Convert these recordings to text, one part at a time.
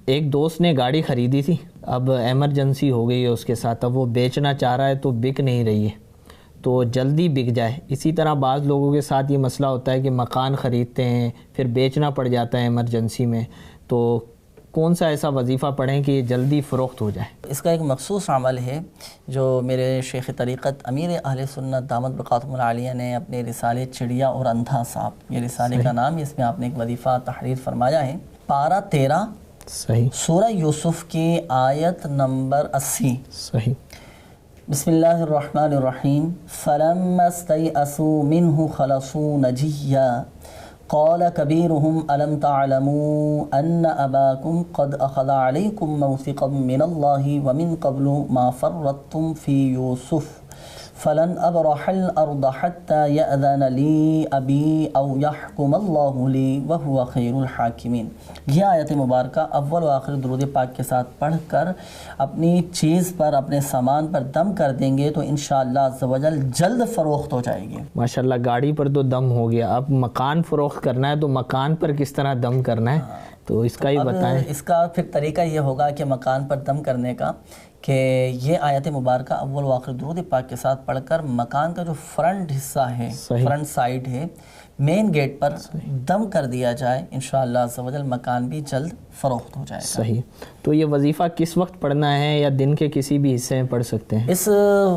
ایک دوست نے گاڑی خریدی تھی، اب ایمرجنسی ہو گئی ہے اس کے ساتھ، اب وہ بیچنا چاہ رہا ہے تو بک نہیں رہی ہے، تو جلدی بک جائے۔ اسی طرح بعض لوگوں کے ساتھ یہ مسئلہ ہوتا ہے کہ مکان خریدتے ہیں پھر بیچنا پڑ جاتا ہے ایمرجنسی میں، تو کون سا ایسا وظیفہ پڑھیں کہ یہ جلدی فروخت ہو جائے؟ اس کا ایک مخصوص عمل ہے جو میرے شیخ طریقت امیر اہل سنت دامت بقاتہم العالیہ نے اپنے رسالے چڑیا اور اندھا سانپ، یہ رسالے کا نام، اس میں آپ نے ایک وظیفہ تحریر فرمایا ہے۔ پارہ 13 صحیح، سورہ یوسف کی آیت نمبر 80۔ صحیح۔ بسم اللہ الرحمن الرحیم۔ فَلَمَّا اسْتَيْأَسُوا مِنْهُ خَلَصُوا نَجِيًّا قال كبيرهم ألم تعلموا أن أباكم قد أخذ عليكم موثقا من الله ومن قبل ما فرطتم في يوسف فلن أبرح الأرض حتى يأذن لي أبي أو يحكم الله لي وهو خير الحاكمين۔ یہ آیت مبارکہ اول و آخر درود پاک کے ساتھ پڑھ کر اپنی چیز پر، اپنے سامان پر دم کر دیں گے تو انشاءاللہ عز و جل جلد فروخت ہو جائے گی۔ ماشاءاللہ، گاڑی پر تو دم ہو گیا، اب مکان فروخت کرنا ہے تو مکان پر کس طرح دم کرنا ہے، تو اس کا ہی بتائیں۔ اس کا پھر طریقہ یہ ہوگا کہ مکان پر دم کرنے کا کہ یہ آیت مبارکہ اول و آخر درود پاک کے ساتھ پڑھ کر مکان کا جو فرنٹ حصہ ہے، فرنٹ سائیڈ ہے، مین گیٹ پر دم کر دیا جائے، انشاءاللہ عز و جل مکان بھی جلد فروخت ہو جائے گا۔ صحیح۔ تو یہ وظیفہ کس وقت پڑھنا ہے یا دن کے کسی بھی حصے میں پڑھ سکتے ہیں؟ اس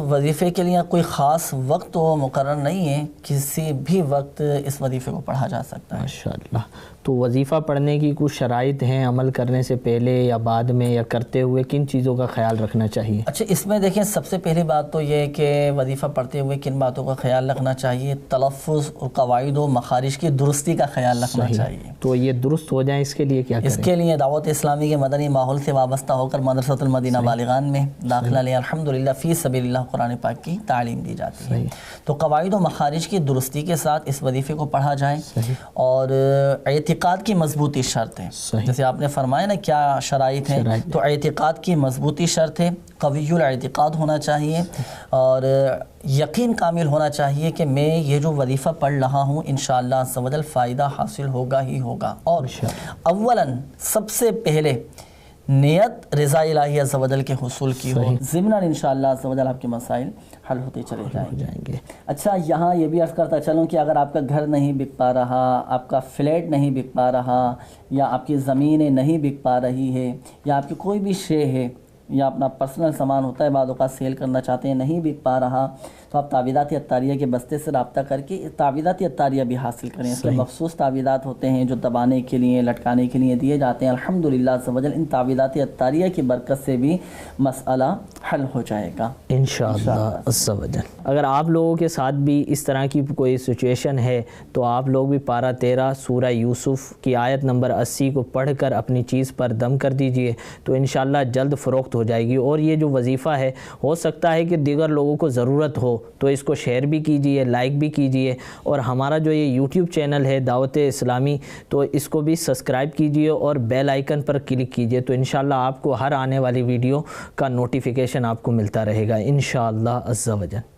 وظیفے کے لیے کوئی خاص وقت تو مقرر نہیں ہے، کسی بھی وقت اس وظیفے کو پڑھا جا سکتا ہے۔ ماشاءاللہ۔ تو وظیفہ پڑھنے کی کچھ شرائط ہیں، عمل کرنے سے پہلے یا بعد میں یا کرتے ہوئے کن چیزوں کا خیال رکھنا چاہیے؟ اچھا، اس میں دیکھیں سب سے پہلی بات تو یہ کہ وظیفہ پڑھتے ہوئے کن باتوں کا خیال رکھنا چاہیے، تلفظ اور قواعد و مخارج کی درستی کا خیال رکھنا چاہیے۔ تو یہ درست ہو جائیں اس کے لیے کیا کریں؟ اس کے لیے دعوت اسلامی کے مدنی ماحول سے وابستہ ہو کر مدرسۃ المدینہ بالغان میں داخلہ لیں، الحمدللہ فی سبیل اللہ قرآن پاک کی تعلیم دی جاتی ہے۔ تو قواعد و مخارج کی درستی کے ساتھ اس وظیفے کو پڑھا جائے، اور اعتقاد کی مضبوطی شرط ہے۔ جیسے آپ نے فرمایا نا کیا شرائط ہیں، تو اعتقاد کی مضبوطی شرط ہے، قوی الاعتقاد ہونا چاہیے، اور یقین کامل ہونا چاہیے کہ میں یہ جو وظیفہ پڑھ رہا ہوں انشاءاللہ عز و جل فائدہ حاصل ہوگا ہی ہوگا، اور اولاً سب سے پہلے نیت رضا الہی عز و جل کے حصول کی ہو، ضمناً انشاءاللہ عز و جل آپ کے مسائل حل ہوتے چلے جائیں گے۔ اچھا، یہاں یہ بھی عرض کرتا چلوں کہ اگر آپ کا گھر نہیں بک پا رہا، آپ کا فلیٹ نہیں بک پا رہا، یا آپ کی زمینیں نہیں بک پا رہی ہے، یا آپ کی کوئی بھی شے ہے، یا اپنا پرسنل سامان ہوتا ہے بعض اوقات سیل کرنا چاہتے ہیں، نہیں بک پا رہا، تو آپ تعویذات عطاریہ کے بستے سے رابطہ کر کے تعویذات عطاریہ بھی حاصل کریں۔ اس کے مخصوص تعویذات ہوتے ہیں جو دبانے کے لیے، لٹکانے کے لیے دیے جاتے ہیں، الحمدللہ عز و جل ان تعویذات عطاریہ کی برکت سے بھی مسئلہ حل ہو جائے گا انشاءاللہ عز و جل۔ اگر آپ لوگوں کے ساتھ بھی اس طرح کی کوئی سچویشن ہے تو آپ لوگ بھی پارہ 13 سورہ یوسف کی آیت نمبر 80 کو پڑھ کر اپنی چیز پر دم کر دیجئے تو انشاءاللہ جلد فروخت ہو جائے گی۔ اور یہ جو وظیفہ ہے، ہو سکتا ہے کہ دیگر لوگوں کو ضرورت ہو تو اس کو شیئر بھی کیجئے، لائک بھی کیجئے، اور ہمارا جو یہ یوٹیوب چینل ہے دعوت اسلامی، تو اس کو بھی سبسکرائب کیجئے اور بیل آئیکن پر کلک کیجئے، تو انشاءاللہ آپ کو ہر آنے والی ویڈیو کا نوٹیفیکیشن آپ کو ملتا رہے گا انشاءاللہ عز و جل۔